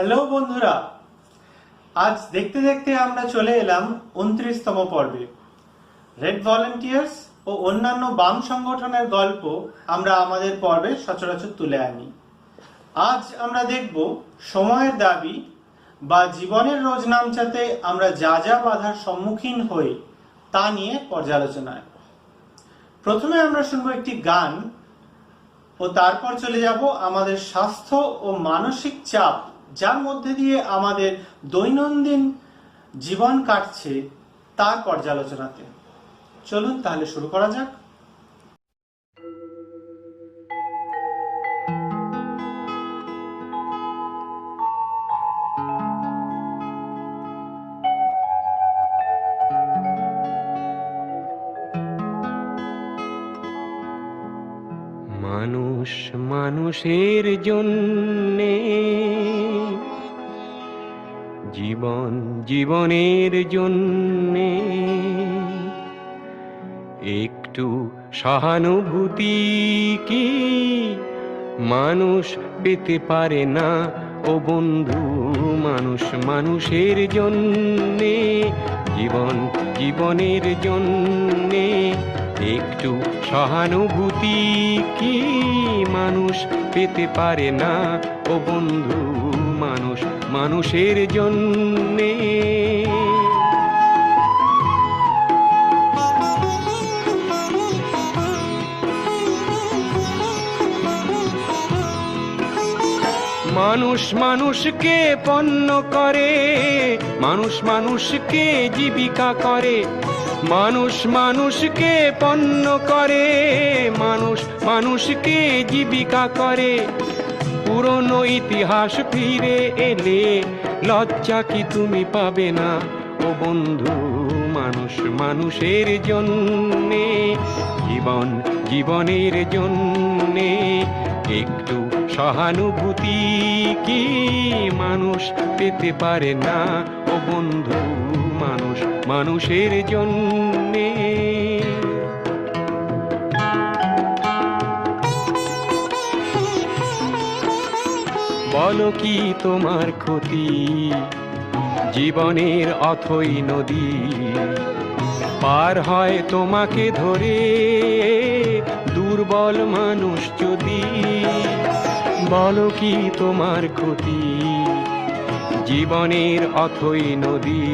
Hello বন্ধুরা, আজ দেখতে দেখতে আমরা চলে এলাম 29তম পর্বে। রেড ভলেন্টিয়ার্স ও অন্যান্য বাম সংগঠনের গল্প আমরা আমাদের পর্বে সচরাচর তুলে আনি। আজ আমরা দেখব সময়ের দাবি বা জীবনের রোজ নামচাতে আমরা যা যা বাধার সম্মুখীন হই তা নিয়ে পর্যালোচনায়। প্রথমে আমরা শুনবো একটি গান ও তারপর চলে যাব আমাদের স্বাস্থ্য ও মানসিক চাপ যার মধ্যে দিয়ে আমাদের দৈনন্দিন জীবন কাটছে তার পর্যালোচনাতে। চলুন তাহলে শুরু করা যাক। মানুষ মানুষের জন্যে, জীবন জীবনের জন্যে একটু সহানুভূতি কি মানুষ পেতে পারে না? ও বন্ধু, মানুষ মানুষের জন্যে, জীবন জীবনের জন্যে একটু সহানুভূতি কি মানুষ পেতে পারে না? ও বন্ধু, মানুষ মানুষের জন্যে। মানুষ মানুষকে পণ্য করে, মানুষ মানুষকে জীবিকা করে, মানুষ মানুষকে পণ্য করে, মানুষ মানুষকে জীবিকা করে। পুরনো ইতিহাস ফিরে এলে লজ্জা কি তুমি পাবে না? ও বন্ধু, মানুষ মানুষের জন্যে, জীবন জীবনের জন্যে একটু সহানুভূতি কি মানুষ পেতে পারে না? ও বন্ধু, মানুষ মানুষের জন্যে। বলো কি তোমার ক্ষতি জীবনের অথই নদী পার হয় তোমাকে ধরে দুর্বল মানুষ যদি? বলো কি তোমার ক্ষতি জীবনের অথই নদী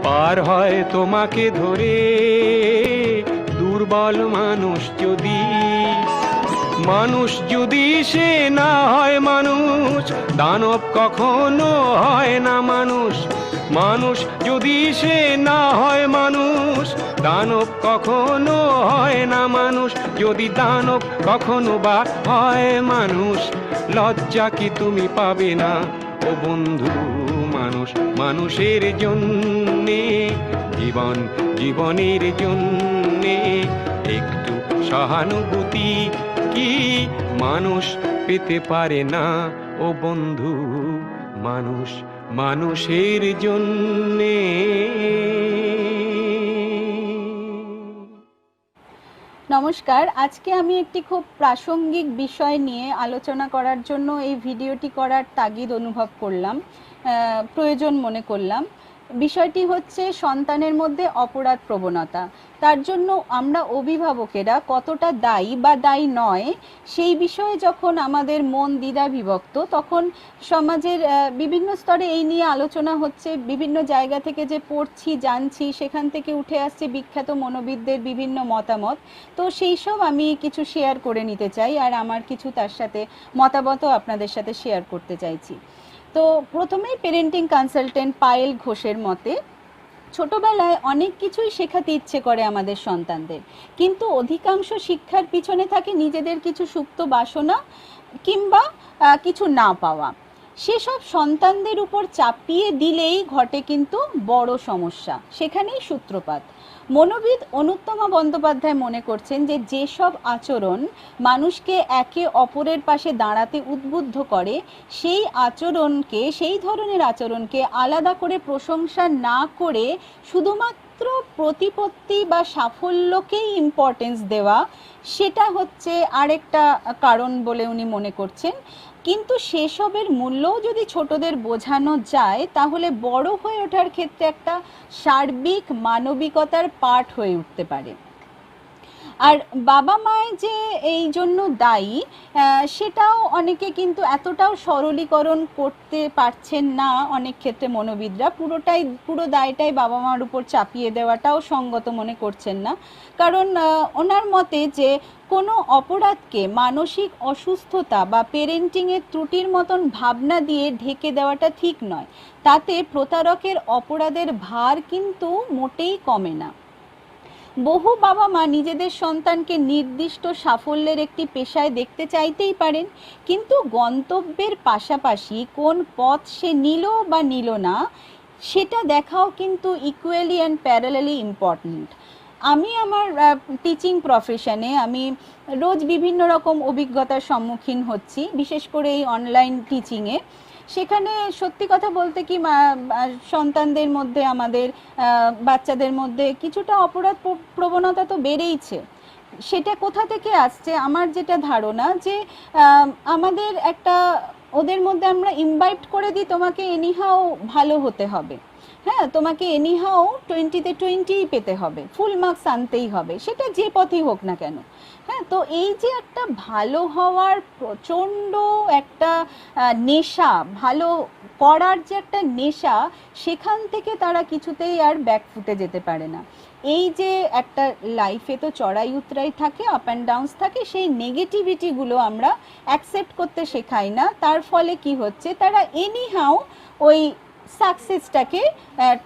পার হয় তোমাকে ধরে দুর্বল মানুষ যদি? মানুষ যদি সে না হয় মানুষ, দানব কখনো হয় না মানুষ। মানুষ যদি সে না হয় মানুষ, দানব কখনো হয় না মানুষ। যদি দানব কখনো বা হয় মানুষ, লজ্জা কি তুমি পাবে না? ও বন্ধু, মানুষ মানুষের জন্যে, জীবন জীবনের জন্যে একটু সহানুভূতি কি মানুষ পেতে পারে না? ও বন্ধু, মানুষ মানুষের জন্যে। নমস্কার, আজকে আমি একটি খুব প্রাসঙ্গিক বিষয় নিয়ে আলোচনা করার জন্য এই ভিডিওটি করার তাগিদ অনুভব করলাম, প্রয়োজন মনে করলাম। বিষয়টি হচ্ছে সন্তানের মধ্যে অপরাধ প্রবণতা। তার জন্য আমরা অভিভাবকেরা কতটা দায়ী বা দায়ী নয় সেই বিষয়ে যখন আমাদের মন দ্বিধা বিভক্ত, তখন সমাজের বিভিন্ন স্তরে এই নিয়ে আলোচনা হচ্ছে। বিভিন্ন জায়গা থেকে যে পড়ছি জানছি, সেখান থেকে উঠে আসছে বিখ্যাত মনোবিদদের বিভিন্ন মতামত। তো সেই সব আমি কিছু শেয়ার করে নিতে চাই, আর আমার কিছু তার সাথে মতামতও আপনাদের সাথে শেয়ার করতে চাইছি। তো প্রথমেই পেরেন্টিং কনসালটেন্ট পায়েল ঘোষের মতে, ছোটবেলায় অনেক কিছুই শেখাতে ইচ্ছে করে আমাদের সন্তানদের, কিন্তু অধিকাংশ শিক্ষার পিছনে থাকে নিজেদের কিছু সুপ্ত বাসনা কিংবা কিছু না পাওয়া। সেসব সন্তানদের উপর চাপিয়ে দিলেই ঘটে কিন্তু বড় সমস্যা, সেখানেই সূত্রপাত। মনোবিদ অনুত্তমা বন্দ্যোপাধ্যায় মনে করছেন যে যেসব আচরণ মানুষকে একে অপরের পাশে দাঁড়াতে উদ্বুদ্ধ করে, সেই ধরনের আচরণকে আলাদা করে প্রশংসা না করে শুধুমাত্র প্রতিপত্তি বা সাফল্যকেই ইম্পর্টেন্স দেওয়া, সেটা হচ্ছে আরেকটা কারণ বলে উনি মনে করছেন। কিন্তু সেসবের মূল্যও যদি ছোটদের বোঝানো যায় তাহলে বড় হয়ে ওঠার ক্ষেত্রে একটা সার্বিক মানবিকতার পাঠ হয়ে উঠতে পারে। আর বাবা মায় যে এই জন্য দায়ী সেটাও অনেকে কিন্তু এতটাও সরলীকরণ করতে পারছেন না। অনেক ক্ষেত্রে মনোবিদরা পুরো দায়টাই বাবা মার উপর চাপিয়ে দেওয়াটাও সঙ্গত মনে করছেন না। কারণ ওনার মতে যে কোনো অপরাধকে মানসিক অসুস্থতা বা পেরেন্টিংয়ের ত্রুটির মতন ভাবনা দিয়ে ঢেকে দেওয়াটা ঠিক নয়। তাতে প্রতারকের অপরাধের ভার কিন্তু মোটেই কমে না। বহু বাবা মা নিজেদের সন্তানকে নির্দিষ্ট সাফল্যের একটি পেশায় দেখতে চাইতেই পারেন, কিন্তু গন্তব্যের পাশাপাশি কোন পথ সে নিল বা নিল না সেটা দেখাও কিন্তু ইকুয়ালি অ্যান্ড প্যারালালি ইম্পর্ট্যান্ট। আমি আমার টিচিং প্রফেশনে আমি রোজ বিভিন্ন রকম অভিজ্ঞতার সম্মুখীন হচ্ছি, বিশেষ করে এই অনলাইন টিচিংয়ে। সেখানে সত্যি কথা বলতে কি সন্তানদের মধ্যে, আমাদের বাচ্চাদের মধ্যে কিছুটা অপরাধ প্রবণতা তো বেড়েইছে। সেটা কোথা থেকে আসছে? আমার যেটা ধারণা যে আমাদের একটা ওদের মধ্যে আমরা ইনভাইট করে দিই তোমাকে এনিহাও ভালো হতে হবে, হ্যাঁ তোমাকে এনিহাও 20-তে 20 পেতে হবে, ফুল মার্কস আনতেই হবে, সেটা যে পথেই হোক না কেন। হ্যাঁ, তো এই যে একটা ভালো হওয়ার প্রচণ্ড একটা নেশা, ভালো করার যে একটা নেশা, সেখান থেকে তারা কিছুতেই আর ব্যাকফুটে যেতে পারে না। এই যে একটা লাইফে তো চড়াই উতরাই থাকে, আপ অ্যান্ড ডাউনস থাকে, সেই নেগেটিভিটিগুলো আমরা অ্যাকসেপ্ট করতে শেখাই না। তার ফলে কি হচ্ছে, তারা এনিহাও ওই সাকসেসটাকে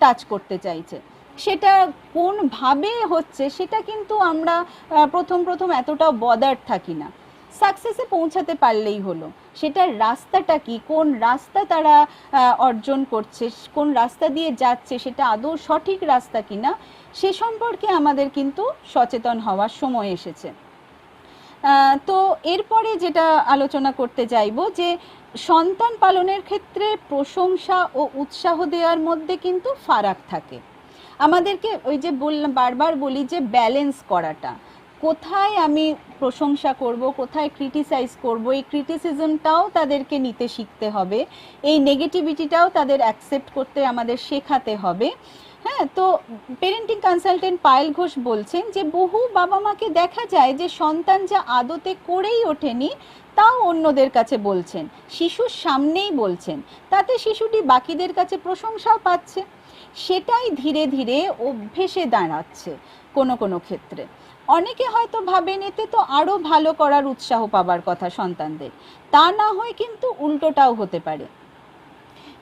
টাচ করতে চাইছে। সেটা কোনভাবে হচ্ছে সেটা কিন্তু আমরা প্রথম এতটাও বদার থাকি না। সাকসেসে পৌঁছাতে পারলেই হলো। সেটার রাস্তাটা কি, কোন রাস্তা তারা অর্জন করছে, কোন রাস্তা দিয়ে যাচ্ছে, সেটা আদৌ সঠিক রাস্তা কিনা সে সম্পর্কে আমাদের কিন্তু সচেতন হওয়ার সময় এসেছে। তো এরপরে যেটা আলোচনা করতে চাইব যে সন্তান পালনের ক্ষেত্রে প্রশংসা ও উৎসাহ দেওয়ার মধ্যে কিন্তু ফারাক থাকে। আমাদেরকে ওই যে বারবার বলি যে ব্যালেন্স করাটা, কোথায় আমি প্রশংসা করব, কোথায় ক্রিটিসাইজ করব, এই ক্রিটিসিজমটাও তাদেরকে নিতে শিখতে হবে, এই নেগেটিভিটিটাও তাদের অ্যাকসেপ্ট করতে আমাদের শেখাতে হবে। হ্যাঁ, তো পেরেন্টিং কনসালটেন্ট পায়েল ঘোষ বলছেন যে বহু বাবা মাকে দেখা যায় যে সন্তান যা আদতে করেই ওঠেনি তাও অন্যদের কাছে বলছেন, শিশুর সামনেই বলছেন, তাতে শিশুটি বাকিদের কাছে প্রশংসাও পাচ্ছে। সেটাই ধীরে ধীরে অভ্যেসে দাঁড়াচ্ছে কোনো ক্ষেত্রে। অনেকে হয়তো ভাবেন এতে তো আরও ভালো করার উৎসাহ পাবার কথা সন্তানদের, তা না হয় কিন্তু উল্টোটাও হতে পারে।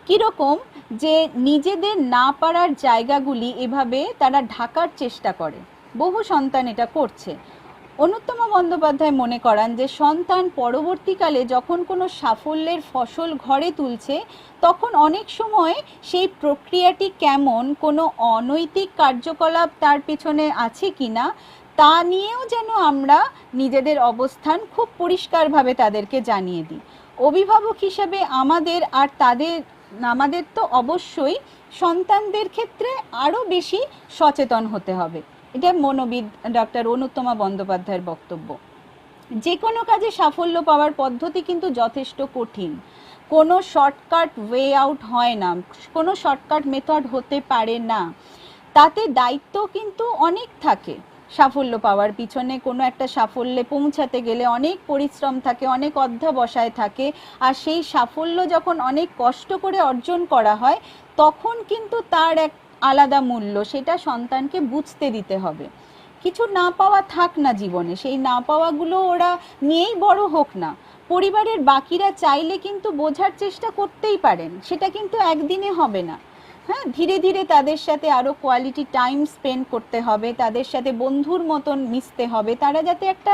কীরকম, যে নিজেদের না পারার জায়গাগুলি এভাবে তারা ঢাকার চেষ্টা করে, বহু সন্তান এটা করছে। অনুত্তমা বন্দ্যোপাধ্যায় মনে করান যে সন্তান পরবর্তীকালে যখন কোনো সাফল্যের ফসল ঘরে তুলছে তখন অনেক সময় সেই প্রক্রিয়াটি কেমন, কোনো অনৈতিক কার্যকলাপ তার পেছনে আছে কিনা তা নিয়েও যেন আমরা নিজেদের অবস্থান খুব পরিষ্কারভাবে তাদেরকে জানিয়ে দিই। অভিভাবক হিসেবে আমাদের তো অবশ্যই সন্তানদের ক্ষেত্রে আরও বেশি সচেতন হতে হবে। এটা মনোবিদ ডক্টর অনুত্তমা বন্দ্যোপাধ্যায়ের বক্তব্য। যে কোনো কাজে সাফল্য পাওয়ার পদ্ধতি কিন্তু যথেষ্ট কঠিন, কোনো শর্টকাট ওয়ে আউট হয় না, কোনো শর্টকাট মেথড হতে পারে না। তাতে দায়িত্ব কিন্তু অনেক থাকে। সাফল্য পাওয়ার পিছনে, কোনো একটা সাফল্যে পৌঁছাতে গেলে অনেক পরিশ্রম থাকে, অনেক অধ্যবসায় থাকে। আর সেই সাফল্য যখন অনেক কষ্ট করে অর্জন করা হয় তখন কিন্তু তার এক আলাদা মূল্য, সেটা সন্তানকে বুঝতে দিতে হবে। কিছু না পাওয়া থাক না জীবনে, সেই না পাওয়াগুলো ওরা নিয়েই বড় হোক না, পরিবারের বাকিরা চাইলে কিন্তু বোঝার চেষ্টা করতেই পারেন, সেটা কিন্তু একদিনে হবে না। হ্যাঁ, ধীরে ধীরে তাদের সাথে আরও কোয়ালিটি টাইম স্পেন্ড করতে হবে, তাদের সাথে বন্ধুর মতন মিশতে হবে, তারা যাতে একটা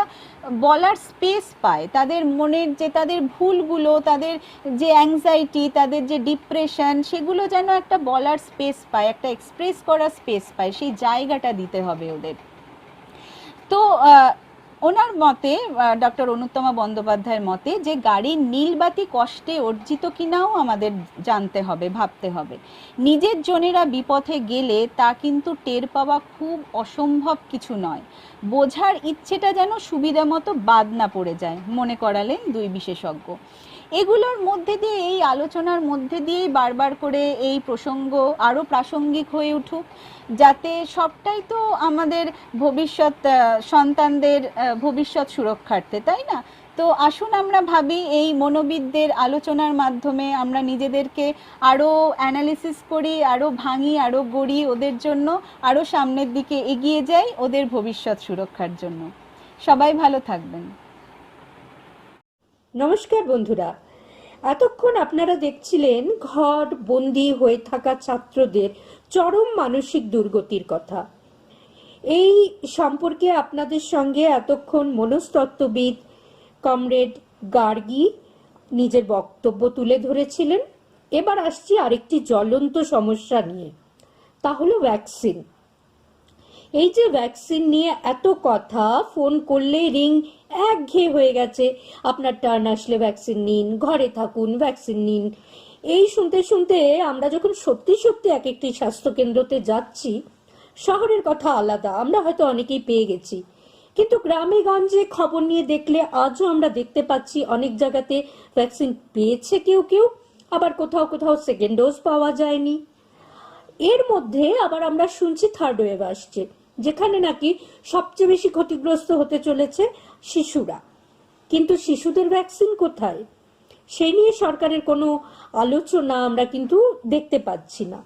বলার স্পেস পায়, তাদের মনের যে তাদের ভুলগুলো, তাদের যে অ্যাংজাইটি, তাদের যে ডিপ্রেশন, সেগুলো যেন একটা বলার স্পেস পায়, একটা এক্সপ্রেস করার স্পেস পায়, সেই জায়গাটা দিতে হবে ওদের। তো ওনার মতে, ডক্টর অনুত্তমা বন্দ্যোপাধ্যায়ের মতে, যে গাড়ির নীলবাতি কষ্টে অর্জিত কিনাও আমাদের জানতে হবে, ভাবতে হবে। নিজের জনেরা বিপথে গেলে তা কিন্তু টের পাওয়া খুব অসম্ভব কিছু নয়, বোঝার ইচ্ছেটা যেন সুবিধা মতো বাদ না পড়ে যায়, মনে করালেন দুই বিশেষজ্ঞ। এগুলোর মধ্যে দিয়ে, এই আলোচনার মধ্যে দিয়েই বারবার করে এই প্রসঙ্গ আরও প্রাসঙ্গিক হয়ে উঠুক, যাতে সবটাই তো আমাদের ভবিষ্যৎ সন্তানদের ভবিষ্যৎ সুরক্ষার্থে, তাই না? তো আসুন আমরা ভাবি, এই মনোবিদদের আলোচনার মাধ্যমে আমরা নিজেদেরকে আরও অ্যানালিসিস করি, আরও ভাঙি, আরও গড়ি, ওদের জন্য আরও সামনের দিকে এগিয়ে যাই ওদের ভবিষ্যৎ সুরক্ষার জন্য। সবাই ভালো থাকবেন। নমস্কার বন্ধুরা, এতক্ষণ আপনারা দেখছিলেন ঘর বন্দি হয়ে থাকা ছাত্রদের চরম মানসিক দুর্গতির কথা। এই সম্পর্কে আপনাদের সঙ্গে এতক্ষণ মনস্তত্ত্ববিদ কমরেড গার্গী নিজের বক্তব্য তুলে ধরেছিলেন। এবার আসছি আরেকটি জ্বলন্ত সমস্যা নিয়ে, তা হলো ভ্যাকসিন। এই যে ভ্যাকসিন নিয়ে এত কথা, ফোন করলে রিং একঘেয়ে হয়ে গেছে। আপনার টার্ন আসলে ভ্যাকসিন নিন, ঘরে থাকুন, ভ্যাকসিন নিন। এই শুনতে শুনতে আমরা যখন সত্যি সত্যি এক একটি স্বাস্থ্যকেন্দ্রতে যাচ্ছি, শহরের কথা আলাদা, আমরা হয়তো অনেকেই পেয়ে গেছি, কিন্তু গ্রামে গঞ্জে খবর নিয়ে দেখলে আজও আমরা দেখতে পাচ্ছি অনেক জায়গাতে ভ্যাকসিন পেয়েছে কেউ কেউ, আবার কোথাও কোথাও সেকেন্ড ডোজ পাওয়া যায়নি। এর মধ্যে আবার আমরা শুনছি থার্ড ওয়েভ আসছে, যেখানে নাকি সবচেয়ে বেশি ক্ষতিগ্রস্ত হতে চলেছে শিশুরা। কিন্তু শিশুদের ভ্যাকসিন কোথায়? সেই নিয়ে সরকারের কোনো আলোচনা আমরা কিন্তু দেখতে পাচ্ছি না।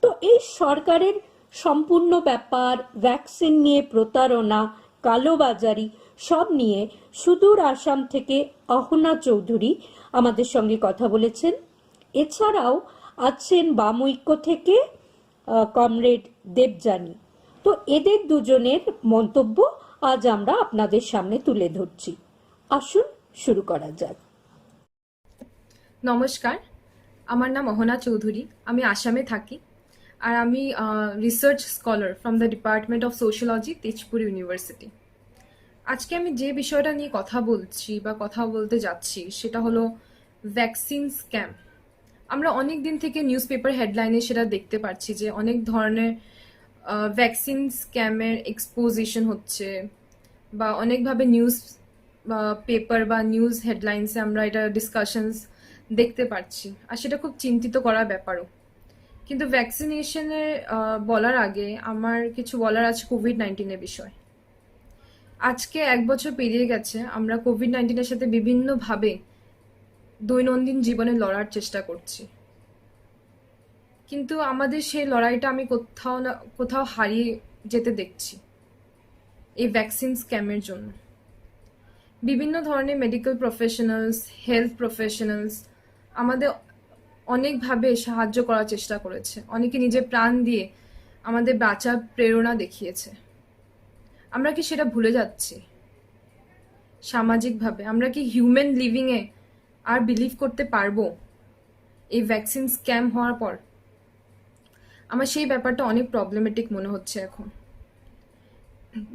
তো এই সরকারের সম্পূর্ণ ব্যাপার, ভ্যাকসিন নিয়ে প্রতারণা, কালোবাজারি, সব নিয়ে সুদূর আসাম থেকে অহনা চৌধুরী আমাদের সঙ্গে কথা বলেছেন। এছাড়াও আছেন বামৈক্য থেকে কমরেড দেবযানী। তো এদের দুজনের মন্তব্য আজ আমরা আপনাদের সামনে তুলে ধরছি। আসুন শুরু করা যাক। নমস্কার, আমার নাম অহনা চৌধুরী। আমি আসামে থাকি, আর আমি research scholar from the department of sociology, Tezpur university. আজকে আমি যে বিষয়টা নিয়ে কথা বলছি বা কথা বলতে যাচ্ছি সেটা হলো ভ্যাকসিন স্ক্যাম। আমরা অনেক দিন থেকে নিউজ পেপার হেডলাইনে সেটা দেখতে পাচ্ছি যে অনেক ধরনের ভ্যাকসিন স্ক্যামের এক্সপোজিশন হচ্ছে, বা অনেকভাবে নিউজ পেপার বা নিউজ হেডলাইন্সে আমরা এটা ডিসকাশনস দেখতে পাচ্ছি, আর সেটা খুব চিন্তিত করার ব্যাপারও। কিন্তু ভ্যাকসিনেশনের বলার আগে আমার কিছু বলার আছে কোভিড-19 বিষয়। আজকে 1 বছর পেরিয়ে গেছে, আমরা কোভিড-19 সাথে বিভিন্নভাবে দৈনন্দিন জীবনে লড়ার চেষ্টা করছি, কিন্তু আমাদের সেই লড়াইটা আমি কোথাও না কোথাও হারিয়ে যেতে দেখছি এই ভ্যাকসিন স্ক্যামের জন্য। বিভিন্ন ধরনের মেডিকেল প্রফেশনালস, হেলথ প্রফেশনালস আমাদের অনেকভাবে সাহায্য করার চেষ্টা করেছে, অনেকে নিজের প্রাণ দিয়ে আমাদের বাঁচার প্রেরণা দেখিয়েছে। আমরা কি সেটা ভুলে যাচ্ছি? সামাজিকভাবে আমরা কি হিউম্যান লিভিংয়ে আর বিলিভ করতে পারবো এই ভ্যাকসিন স্ক্যাম হওয়ার পর? আমার সেই ব্যাপারটা অনেক প্রবলেমেটিক মনে হচ্ছে এখন,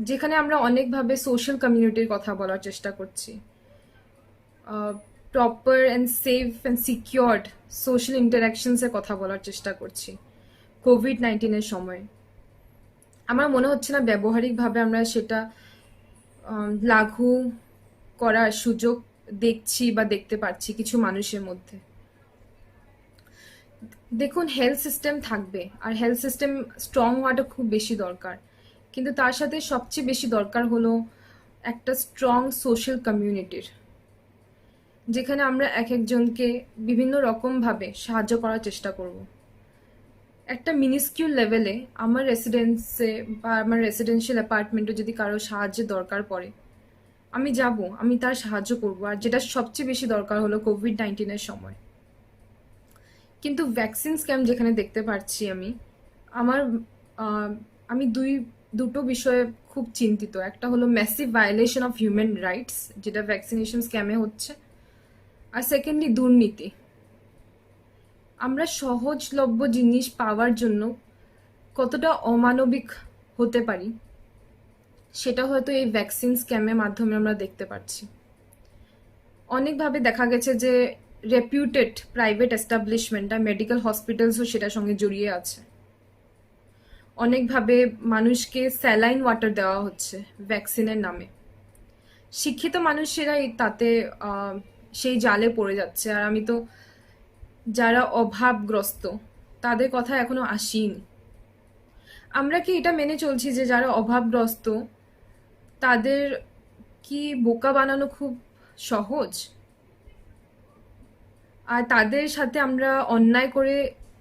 যেখানে আমরা অনেকভাবে সোশ্যাল কমিউনিটির কথা বলার চেষ্টা করছি, proper and safe and secured social ইন্টারাকশনসের কথা বলার চেষ্টা করছি কোভিড-19 সময়। আমার মনে হচ্ছে না ব্যবহারিকভাবে আমরা সেটা লাগু করার সুযোগ দেখছি বা দেখতে পাচ্ছি কিছু মানুষের মধ্যে। দেখুন, হেলথ সিস্টেম থাকবে, আর হেলথ সিস্টেম স্ট্রং হওয়াটা খুব বেশি দরকার, কিন্তু তার সাথে সবচেয়ে বেশি দরকার হলো একটা স্ট্রং সোশ্যাল কমিউনিটির, যেখানে আমরা এক একজনকে বিভিন্ন রকমভাবে সাহায্য করার চেষ্টা করব। একটা মিনিস্কিউল লেভেলে আমার রেসিডেন্সে বা আমার রেসিডেন্সিয়াল অ্যাপার্টমেন্টে যদি কারো সাহায্যের দরকার পড়ে, আমি যাব, আমি তার সাহায্য করব। আর যেটা সবচেয়ে বেশি দরকার হলো কোভিড-19 সময়। কিন্তু ভ্যাকসিন স্ক্যাম যেখানে দেখতে পাচ্ছি আমি দুটো বিষয়ে খুব চিন্তিত। একটা হলো massive violation of human rights, যেটা ভ্যাকসিনেশন স্ক্যামে হচ্ছে, আর সেকেন্ডলি দুর্নীতি। আমরা সহজলভ্য জিনিস পাওয়ার জন্য কতটা অমানবিক হতে পারি সেটা হয়তো এই ভ্যাকসিন স্ক্যামের মাধ্যমে আমরা দেখতে পাচ্ছি। অনেকভাবে দেখা গেছে যে রেপিউটেড প্রাইভেট এস্টাবলিশমেন্ট আর মেডিকেল হসপিটালসও সেটার সঙ্গে জড়িয়ে আছে। অনেকভাবে মানুষকে স্যালাইন ওয়াটার দেওয়া হচ্ছে ভ্যাকসিনের নামে। শিক্ষিত মানুষেরাই তাতে সেই জালে পড়ে যাচ্ছে। আর আমি তো যারা অভাবগ্রস্ত তাদের কথা এখনো আসেনি। আমরা কি এটা মেনে চলছি যে যারা অভাবগ্রস্ত তাদের কি বোকা বানানো খুব সহজ? আর তাদের সাথে আমরা অন্যায় করে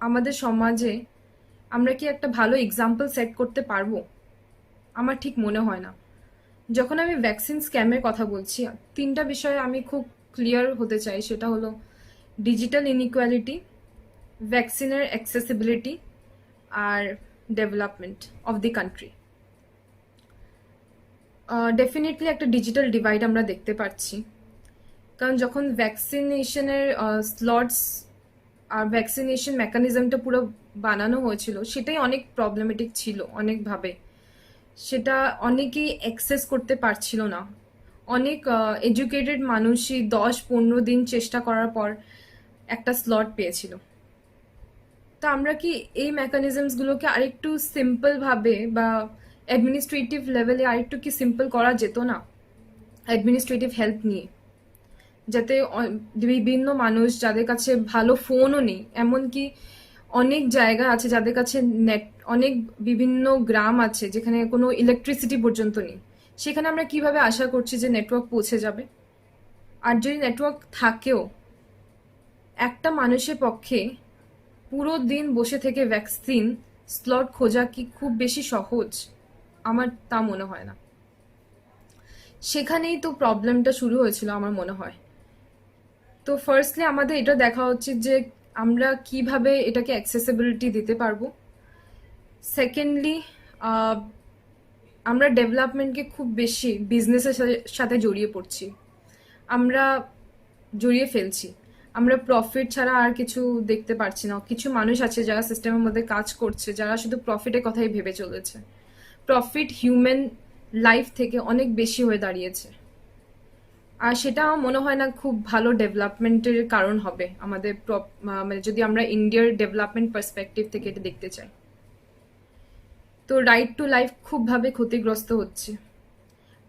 আমাদের সমাজে আমরা কি একটা ভালো এক্সাম্পল সেট করতে পারবো? আমার ঠিক মনে হয় না। যখন আমি ভ্যাকসিন স্ক্যামের কথা বলছি, তিনটা বিষয়ে আমি খুব ক্লিয়ার হতে চাই। সেটা হলো ডিজিটাল ইনইকুয়ালিটি, ভ্যাকসিনের অ্যাক্সেসিবিলিটি আর development of the country. Definitely একটা ডিজিটাল ডিভাইড আমরা দেখতে পাচ্ছি, কারণ যখন ভ্যাকসিনেশনের স্লটস আর ভ্যাকসিনেশন মেকানিজমটা পুরো বানানো হয়েছিল, সেটাই অনেক প্রবলেমেটিক ছিল অনেকভাবে। সেটা অনেকেই অ্যাক্সেস করতে পারছিল না। অনেক এডুকেটেড মানুষই 10-15 দিন চেষ্টা করার পর একটা স্লট পেয়েছিল। তো আমরা কি এই মেকানিজমসগুলোকে আরেকটু সিম্পলভাবে বা অ্যাডমিনিস্ট্রেটিভ লেভেলে আরেকটু কি সিম্পল করা যেত না, অ্যাডমিনিস্ট্রেটিভ হেল্প নিয়ে, যাতে বিভিন্ন মানুষ যাদের কাছে ভালো ফোনও নেই, এমনকি অনেক জায়গা আছে যাদের কাছে নেট, অনেক বিভিন্ন গ্রাম আছে যেখানে কোনো ইলেকট্রিসিটি পর্যন্ত নেই, সেখানে আমরা কিভাবে আশা করছি যে নেটওয়ার্ক পৌঁছে যাবে? আর যদি নেটওয়ার্ক থাকেও, একটা মানুষের পক্ষে পুরো দিন বসে থেকে ভ্যাকসিন স্লট খোঁজা কি খুব বেশি সহজ? আমার তা মনে হয় না। সেখানেই তো প্রবলেমটা শুরু হয়েছিল আমার মনে হয়। তো ফার্স্টলি আমাদের এটা দেখা উচিত যে আমরা কিভাবে এটাকে অ্যাক্সেসিবিলিটি দিতে পারবো। সেকেন্ডলি, আমরা ডেভেলপমেন্টকে খুব বেশি বিজনেসের সাথে জড়িয়ে পড়ছি, আমরা জড়িয়ে ফেলছি। আমরা প্রফিট ছাড়া আর কিছু দেখতে পারছি না। কিছু মানুষ আছে যারা সিস্টেমের মধ্যে কাজ করছে, যারা শুধু প্রফিটের কথাই ভেবে চলেছে। প্রফিট হিউম্যান লাইফ থেকে অনেক বেশি হয়ে দাঁড়িয়েছে, আর সেটা আমার মনে হয় না খুব ভালো ডেভেলপমেন্টের কারণ হবে আমাদের, মানে যদি আমরা ইন্ডিয়ার ডেভেলপমেন্ট পার্সপেক্টিভ থেকে এটা দেখতে চাই। তো রাইট টু লাইফ খুবভাবে ক্ষতিগ্রস্ত হচ্ছে,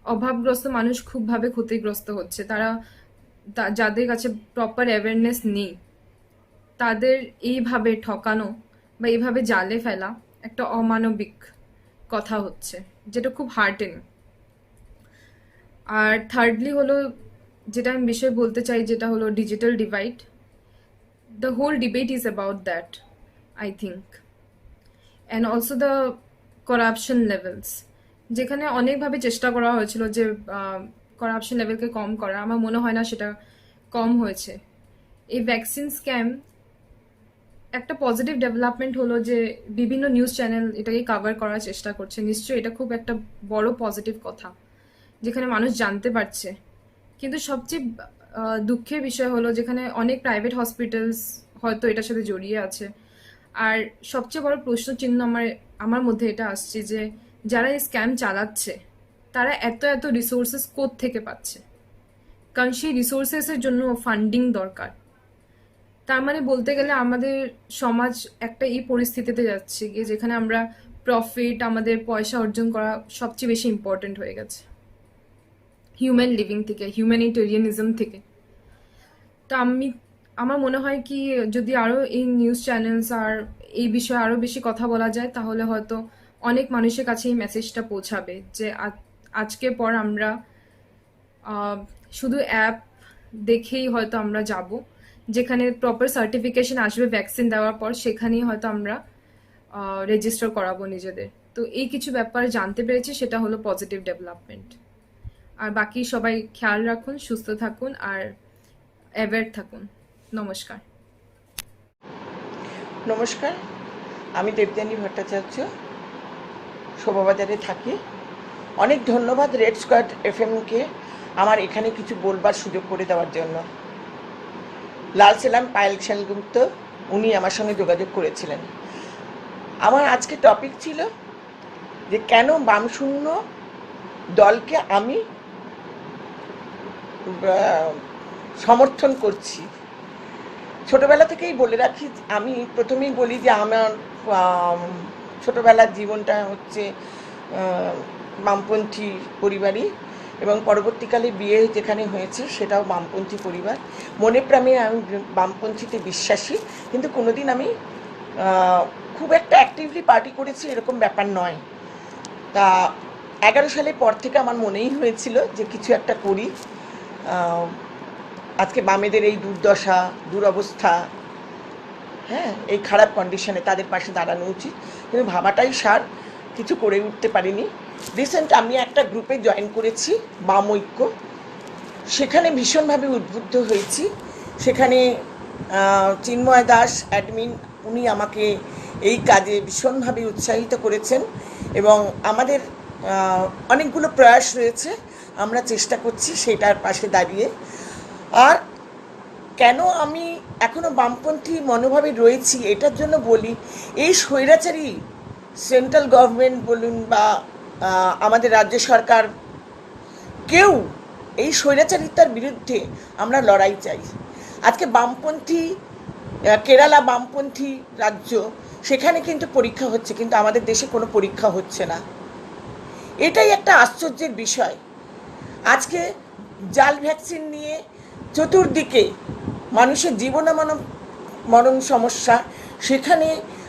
অভাবগ্রস্ত মানুষ খুবভাবে ক্ষতিগ্রস্ত হচ্ছে। তারা যাদের কাছে প্রপার অ্যাওয়ারনেস নেই, তাদের এইভাবে ঠকানো বা এইভাবে জালে ফেলা একটা অমানবিক কথা হচ্ছে, যেটা খুব হার্টেন। আর থার্ডলি হলো, যেটা আমি বিষয় বলতে চাই, যেটা হলো digital divide. The whole debate is about that, I think. And also the corruption levels, যেখানে অনেকভাবে চেষ্টা করা হয়েছিল যে করাপশন লেভেলকে কম করা। আমার মনে হয় না সেটা কম হয়েছে। এই ভ্যাকসিন স্ক্যাম একটা পজিটিভ ডেভেলপমেন্ট হলো যে বিভিন্ন নিউজ চ্যানেল এটাকে কভার করার চেষ্টা করছে। নিশ্চয়ই এটা খুব একটা বড় পজিটিভ কথা, যেখানে মানুষ জানতে পারছে। কিন্তু সবচেয়ে দুঃখের বিষয় হলো যেখানে অনেক প্রাইভেট হসপিটালস হয়তো এটার সাথে জড়িয়ে আছে। আর সবচেয়ে বড় প্রশ্ন চিহ্ন আমার মধ্যে এটা আসছে যে যারা এই স্ক্যাম চালাচ্ছে তারা এত রিসোর্সেস থেকে পাচ্ছে, কারণ সেই রিসোর্সেসের জন্য ফান্ডিং দরকার। তার মানে বলতে গেলে আমাদের সমাজ একটা এই পরিস্থিতিতে যাচ্ছে গিয়ে যেখানে আমরা প্রফিট, আমাদের পয়সা অর্জন করা সবচেয়ে বেশি ইম্পর্টেন্ট হয়ে গেছে হিউম্যান লিভিং থেকে, হিউম্যানিটেরিয়ানিজম থেকে। তা আমার মনে হয় কি যদি আরও এই নিউজ চ্যানেলস আর এই বিষয়ে আরও বেশি কথা বলা যায়, তাহলে হয়তো অনেক মানুষের কাছে এই মেসেজটা পৌঁছাবে যে আজকের পর আমরা শুধু অ্যাপ দেখেই হয়তো আমরা যাব, যেখানে প্রপার সার্টিফিকেশন আসবে ভ্যাকসিন দেওয়ার পর, সেখানেই হয়তো আমরা রেজিস্টার করাবো নিজেদের। তো এই কিছু ব্যাপার জানতে পেরেছি, সেটা হলো পজিটিভ ডেভেলপমেন্ট। আর বাকি সবাই খেয়াল রাখুন, সুস্থ থাকুন আর অ্যাওয়্যার থাকুন। নমস্কার। নমস্কার, আমি দেবযানী ভট্টাচার্য, শোভাবাজারে থাকি। অনেক ধন্যবাদ রেড স্কোয়াড এফএমকে আমার এখানে কিছু বলবার সুযোগ করে দেওয়ার জন্য। লাল সেলাম পায়েল সেনগুপ্ত উনি আমার সঙ্গে যোগাযোগ করেছিলেন। আমার আজকে টপিক ছিল যে কেন বামশূন্য দলকে আমি সমর্থন করছি। ছোটবেলা থেকেই বলে রাখি, আমি প্রথমেই বলি যে আমার ছোটবেলার জীবনটা হচ্ছে বামপন্থী পরিবারই, এবং পরবর্তীকালে বিয়ে যেখানে হয়েছে সেটাও বামপন্থী পরিবার। মনে প্রাণে আমি বামপন্থীতে বিশ্বাসী, কিন্তু কোনোদিন আমি খুব একটা অ্যাক্টিভলি পার্টি করেছি এরকম ব্যাপার নয়। তা 11 সালের পর থেকে আমার মনেই হয়েছিল যে কিছু একটা করি। আজকে বামেদের এই দুর্দশা, দুরবস্থা, হ্যাঁ, এই খারাপ কন্ডিশনে তাদের পাশে দাঁড়ানো উচিত, কিন্তু ভাবাটাই সার, কিছু করে উঠতে পারিনি। রিসেন্ট আমি একটা গ্রুপে জয়েন করেছি, বাম ঐক্য। সেখানে ভীষণভাবে উদ্বুদ্ধ হয়েছি। সেখানে চিন্ময় দাস অ্যাডমিন, উনি আমাকে এই কাজে ভীষণভাবে উৎসাহিত করেছেন এবং আমাদের অনেকগুলো প্রয়াস রয়েছে, আমরা চেষ্টা করছি সেটার পাশে দাঁড়িয়ে। আর কেন আমি এখনও বামপন্থী মনোভাবে রয়েছি এটার জন্য বলি, এই স্বৈরাচারী সেন্ট্রাল গভর্নমেন্ট বলুন বা আমাদের রাজ্য সরকার, কেউ এই স্বৈরাচারিতার বিরুদ্ধে আমরা লড়াই চাই। আজকে বামপন্থী কেরালা বামপন্থী রাজ্য, সেখানে কিন্তু পরীক্ষা হচ্ছে, কিন্তু আমাদের দেশে কোনো পরীক্ষা হচ্ছে না। এটাই একটা আশ্চর্যের বিষয়। আজকে জাল ভ্যাকসিন নিয়ে চতুর্দিকে মানুষের জীবন মরণ সমস্যা, সেখানে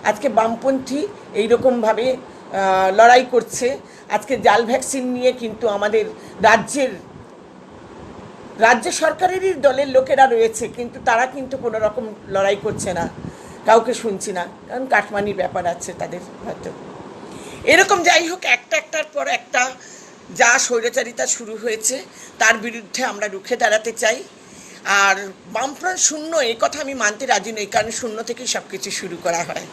আজকে বামপন্থী এইরকমভাবে লড়াই করছে। আজকে জাল ভ্যাকসিন নিয়ে কিন্তু আমাদের রাজ্য সরকারেরই দলের লোকেরা রয়েছে, কিন্তু তারা কিন্তু কোনো রকম লড়াই করছে না, কাউকে শুনছি না, কারণ কাটমানির ব্যাপার আছে তাদের হয়তো। এরকম যাই হোক, একটার পর একটা যা স্বৈরাচারিতা শুরু হয়েছে তার বিরুদ্ধে আমরা রুখে দাঁড়াতে চাই। আর বামফ্রন্ট শূন্য, এই কথা আমি মানতে রাজি নই, কারণ শূন্য থেকেই সব কিছু শুরু করা হয়।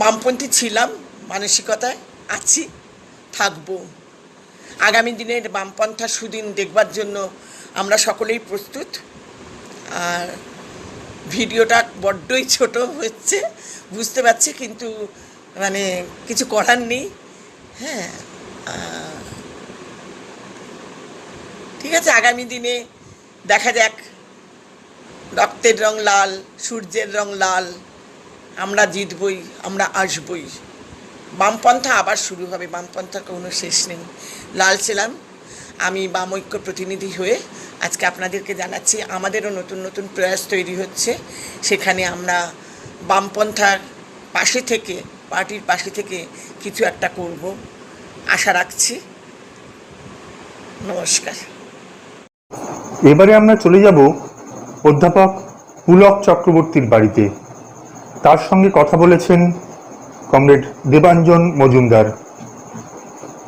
বামপন্থী ছিলাম, মানসিকতায় আছি, থাকবো। আগামী দিনের বামপন্থা সুদিন দেখবার জন্য আমরা সকলেই প্রস্তুত। আর ভিডিওটা বড্ডই ছোট হচ্ছে বুঝতে পারছি, কিন্তু মানে কিছু করার নেই। হ্যাঁ, ঠিক আছে, আগামী দিনে দেখা যাক। রক্তের রং লাল, সূর্যের রং লাল, আমরা জিতবই, আমরা আসবই। বামপন্থা আবার শুরু হবে, বামপন্থার কোনো শেষ নেই। লাল ছিলাম আমি বাম ঐক্য প্রতিনিধি হয়ে আজকে আপনাদেরকে জানাচ্ছি আমাদেরও নতুন নতুন প্রয়াস তৈরি হচ্ছে। সেখানে আমরা বামপন্থার পাশে থেকে, পার্টির পাশে থেকে কিছু একটা করব, আশা রাখছি। নমস্কার। এবারে আমরা চলে যাব অধ্যাপক পুলক চক্রবর্তীর বাড়িতে। তার সঙ্গে কথা বলেছেন কমরেড দেবাঞ্জন মজুমদার।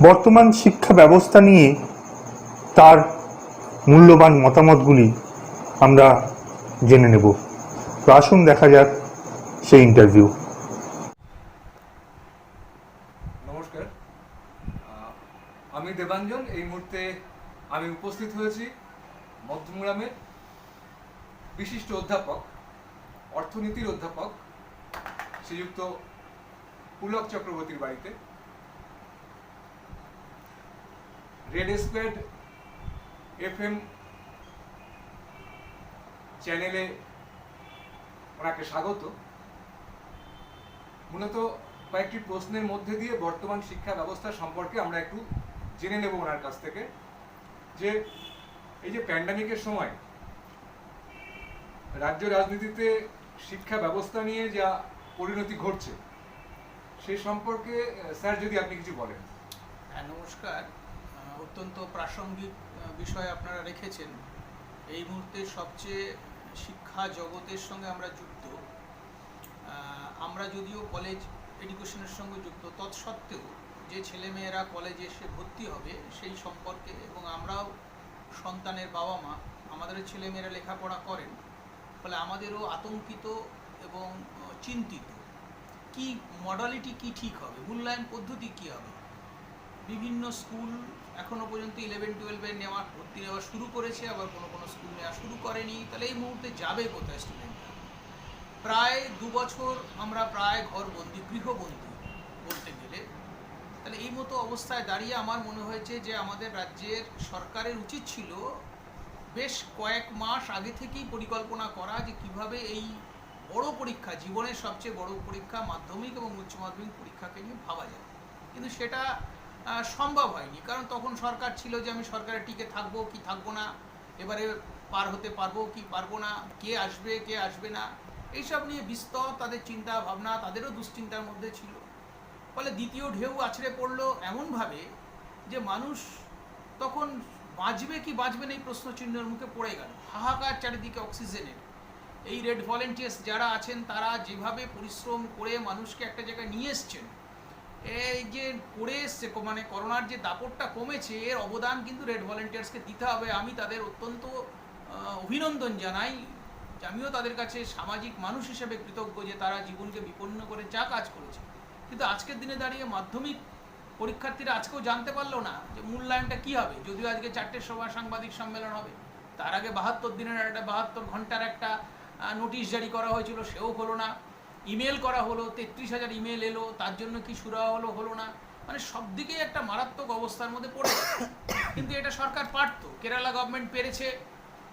বর্তমান শিক্ষা ব্যবস্থা নিয়ে তার মূল্যবান মতামতগুলি আমরা জেনে নেব। তো আসুন দেখা যাক সেই ইন্টারভিউ। নমস্কার, আমি দেবাঞ্জন। এই মুহূর্তে আমি উপস্থিত হয়েছি মধ্যমগ্রামের বিশিষ্ট অধ্যাপক, অর্থনীতির অধ্যাপক শ্রীযুক্ত পুলক চক্রবর্তীর বাড়িতে। রেড স্কোয়াড FM চ্যানেলে ওনাকে স্বাগত। মূলত কয়েকটি প্রশ্নের মধ্যে দিয়ে বর্তমান শিক্ষা ব্যবস্থা সম্পর্কে আমরা একটু জেনে নেব ওনার কাছ থেকে, যে এই যে প্যান্ডামিকের সময় রাজ্য রাজনীতিতে শিক্ষা ব্যবস্থা নিয়ে যা পরিণতি ঘটছে সে সম্পর্কে স্যার যদি আপনি কিছু বলেন। হ্যাঁ, নমস্কার। অত্যন্ত প্রাসঙ্গিক বিষয় আপনারা রেখেছেন। এই মুহূর্তে সবচেয়ে শিক্ষা জগতের সঙ্গে আমরা যুক্ত। আমরা যদিও কলেজ এডুকেশনের সঙ্গে যুক্ত, তৎসত্ত্বেও যে ছেলেমেয়েরা কলেজে এসে ভর্তি হবে সেই সম্পর্কে, এবং আমরাও সন্তানের বাবা মা, আমাদের ছেলেমেয়েরা লেখাপড়া করেন, ফলে আমাদেরও আতঙ্কিত এবং চিন্তিত। কি মডালিটি কি ঠিক হবে, মূল্যায়ন পদ্ধতি কী হবে। বিভিন্ন স্কুল এখনও পর্যন্ত 11-12 ভর্তি নেওয়া শুরু করেছে, আবার কোনো কোনো স্কুল নেওয়া শুরু করেনি। তাহলে এই মুহূর্তে যাবে কোথায় স্টুডেন্টরা? প্রায় 2 বছর আমরা প্রায় ঘরবন্দি, গৃহবন্দী বলতে গেলে। তাহলে এই মতো অবস্থায় দাঁড়িয়ে আমার মনে হয়েছে যে আমাদের রাজ্যের সরকারের উচিত ছিল বেশ কয়েক মাস আগে থেকেই পরিকল্পনা করা, যে কিভাবে এই বড় পরীক্ষা, জীবনের সবচেয়ে বড় পরীক্ষা, মাধ্যমিক এবং উচ্চ মাধ্যমিক পরীক্ষাকে নিয়ে ভাবা যায়। কিন্তু সেটা সম্ভব হয়নি, কারণ তখন সরকার ছিল যে আমি সরকারে টিকে থাকবো কি থাকবো না, এবারে পার হতে পারবো কি পারবো না, কে আসবে কে আসবে না, এইসব নিয়ে বিস্তর তাদের চিন্তা ভাবনা, তাদেরও দুশ্চিন্তার মধ্যে ছিল। ফলে দ্বিতীয় ঢেউ আছড়ে পড়লো এমনভাবে যে মানুষ তখন বাঁচবে কি বাঁচবে না এই প্রশ্নচিহ্নের মুখে পড়ে গেল। হাহাকার চারিদিকে অক্সিজেনের। এই রেড ভলেন্টিয়ার্স যারা আছেন তারা যেভাবে পরিশ্রম করে মানুষকে একটা জায়গায় নিয়ে এসছেন, এই যে করে এসছে, মানে করোনার যে দাপটটা কমেছে, এর অবদান কিন্তু রেড ভলেন্টিয়ার্সকে দিতে হবে। আমি তাদের অত্যন্ত অভিনন্দন জানাই। আমিও তাদের কাছে সামাজিক মানুষ হিসেবে কৃতজ্ঞ যে তারা জীবনকে বিপন্ন করে যা কাজ করেছে। কিন্তু আজকের দিনে দাঁড়িয়ে মাধ্যমিক পরীক্ষার্থীরা আজকেও জানতে পারলো না যে মূল্যায়নটা কী হবে। যদিও আজকে 4টের সময় সাংবাদিক সম্মেলন হবে, তার আগে 72 দিনের একটা 72 ঘন্টার একটা নোটিশ জারি করা হয়েছিল, সেও হলো না। ইমেল করা হলো, 33,000 ইমেল এলো, তার জন্য কি সুরা হলো না। মানে সব দিকেই একটা মারাত্মক অবস্থার মধ্যে পড়ে গেছে। কিন্তু এটা সরকার পারতো, কেরালা গভর্নমেন্ট পেরেছে।